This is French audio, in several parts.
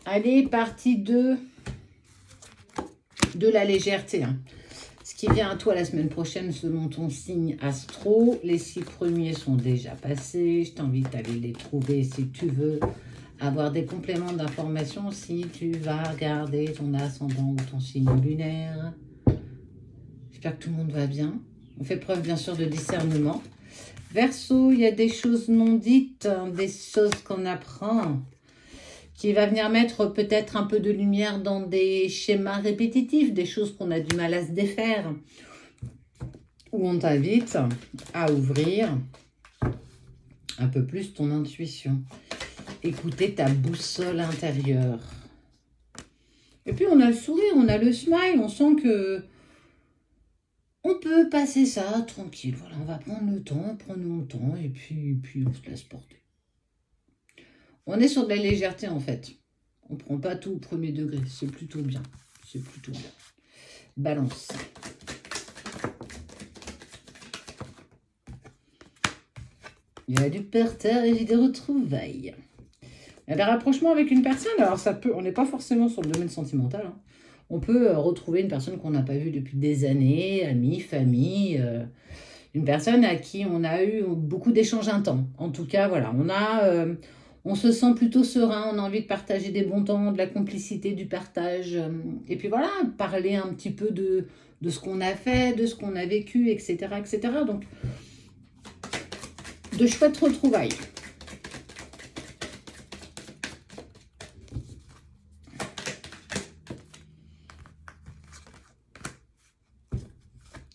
Allez, partie 2 de la légèreté. Ce qui vient à toi la semaine prochaine selon ton signe astro. Les 6 premiers sont déjà passés. Je t'invite à aller les trouver si tu veux avoir des compléments d'information. Si tu vas regarder ton ascendant ou ton signe lunaire. J'espère que tout le monde va bien. On fait preuve bien sûr de discernement. Verseau, il y a des choses non dites, des choses qu'on apprend, qui va venir mettre peut-être un peu de lumière dans des schémas répétitifs, des choses qu'on a du mal à se défaire, où on t'invite à ouvrir un peu plus ton intuition, écouter ta boussole intérieure. Et puis on a le sourire, on a le smile, on sent que on peut passer ça tranquille. Voilà, on va prendre le temps, prenons le temps, et puis on se laisse porter. On est sur de la légèreté en fait. On ne prend pas tout au premier degré. C'est plutôt bien. C'est plutôt bien. Balance. Il y a du partage et des retrouvailles. Il y a des rapprochements avec une personne. Alors ça peut, on n'est pas forcément sur le domaine sentimental. On peut retrouver une personne qu'on n'a pas vue depuis des années, amis, famille, une personne à qui on a eu beaucoup d'échanges intenses. En tout cas, voilà, on se sent plutôt serein, on a envie de partager des bons temps, de la complicité, du partage. Et puis voilà, parler un petit peu de ce qu'on a fait, de ce qu'on a vécu, etc., etc. Donc, de chouettes retrouvailles.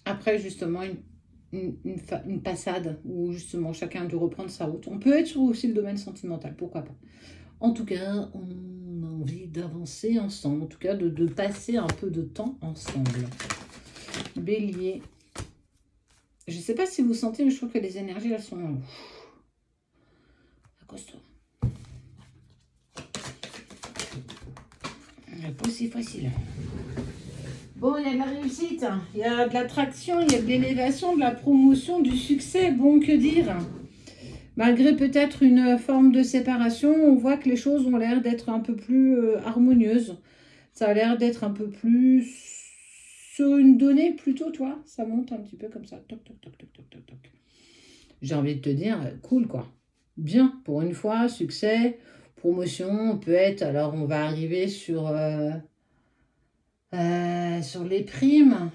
Après, justement, une passade où justement chacun a dû reprendre sa route. On peut être sur aussi le domaine sentimental, pourquoi pas. En tout cas, on a envie d'avancer ensemble, en tout cas de passer un peu de temps ensemble. Bélier. Je ne sais pas si vous sentez, mais je trouve que les énergies, elles sont costaud. Pas aussi facile. Bon, il y a de la réussite, il y a de l'attraction, il y a de l'élévation, de la promotion, du succès. Bon, que dire? Malgré peut-être une forme de séparation, on voit que les choses ont l'air d'être un peu plus harmonieuses. Ça a l'air d'être un peu plus sur une donnée plutôt, toi. Ça monte un petit peu comme ça. Toc, toc, toc, toc, toc, toc, toc. J'ai envie de te dire, cool quoi. Bien, pour une fois, succès, promotion, peut être, alors on va arriver sur les primes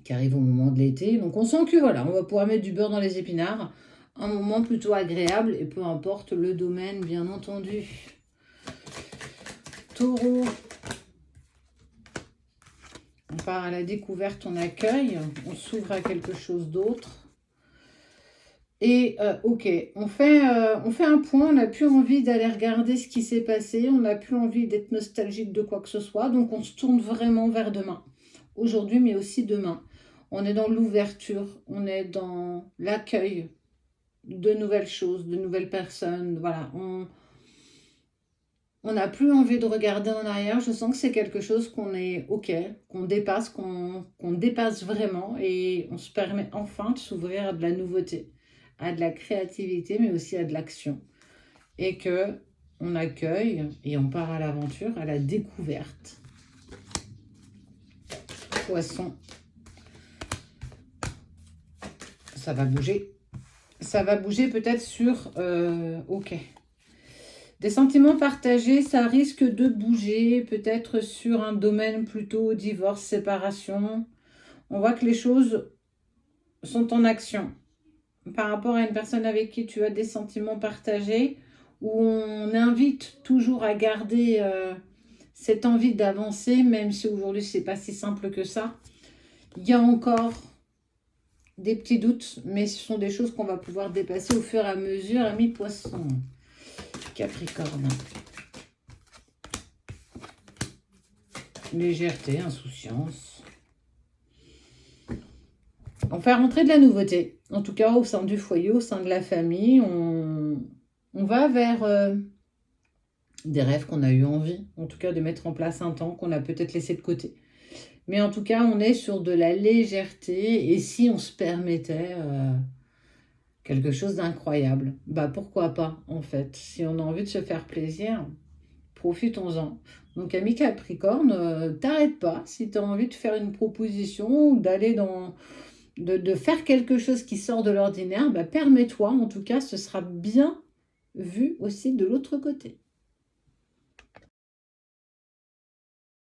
qui arrivent au moment de l'été. Donc on sent que voilà, on va pouvoir mettre du beurre dans les épinards. Un moment plutôt agréable et peu importe le domaine, bien entendu. Taureau. On part à la découverte, on accueille, on s'ouvre à quelque chose d'autre. Et ok, on fait un point, on n'a plus envie d'aller regarder ce qui s'est passé, on n'a plus envie d'être nostalgique de quoi que ce soit, donc on se tourne vraiment vers demain. Aujourd'hui, mais aussi demain. On est dans l'ouverture, on est dans l'accueil de nouvelles choses, de nouvelles personnes. Voilà, on n'a plus envie de regarder en arrière. Je sens que c'est quelque chose qu'on est ok, qu'on dépasse, qu'on dépasse vraiment et on se permet enfin de s'ouvrir à de la nouveauté, à de la créativité, mais aussi à de l'action. Et que on accueille et on part à l'aventure, à la découverte. Poisson. Ça va bouger. Ça va bouger peut-être sur... ok. Des sentiments partagés, ça risque de bouger peut-être sur un domaine plutôt divorce, séparation. On voit que les choses sont en action. Par rapport à une personne avec qui tu as des sentiments partagés, où on invite toujours à garder cette envie d'avancer, même si aujourd'hui c'est pas si simple que ça. Il y a encore des petits doutes, mais ce sont des choses qu'on va pouvoir dépasser au fur et à mesure. Ami Poisson, Capricorne. Légèreté, insouciance. On fait rentrer de la nouveauté. En tout cas, au sein du foyer, au sein de la famille, on va vers des rêves qu'on a eu envie, en tout cas, de mettre en place un temps qu'on a peut-être laissé de côté. Mais en tout cas, on est sur de la légèreté. Et si on se permettait quelque chose d'incroyable, bah pourquoi pas, en fait. Si on a envie de se faire plaisir, profitons-en. Donc, ami Capricorne, t'arrête pas. Si tu as envie de faire une proposition, d'aller dans... De faire quelque chose qui sort de l'ordinaire, bah, permets-toi. En tout cas, ce sera bien vu aussi de l'autre côté.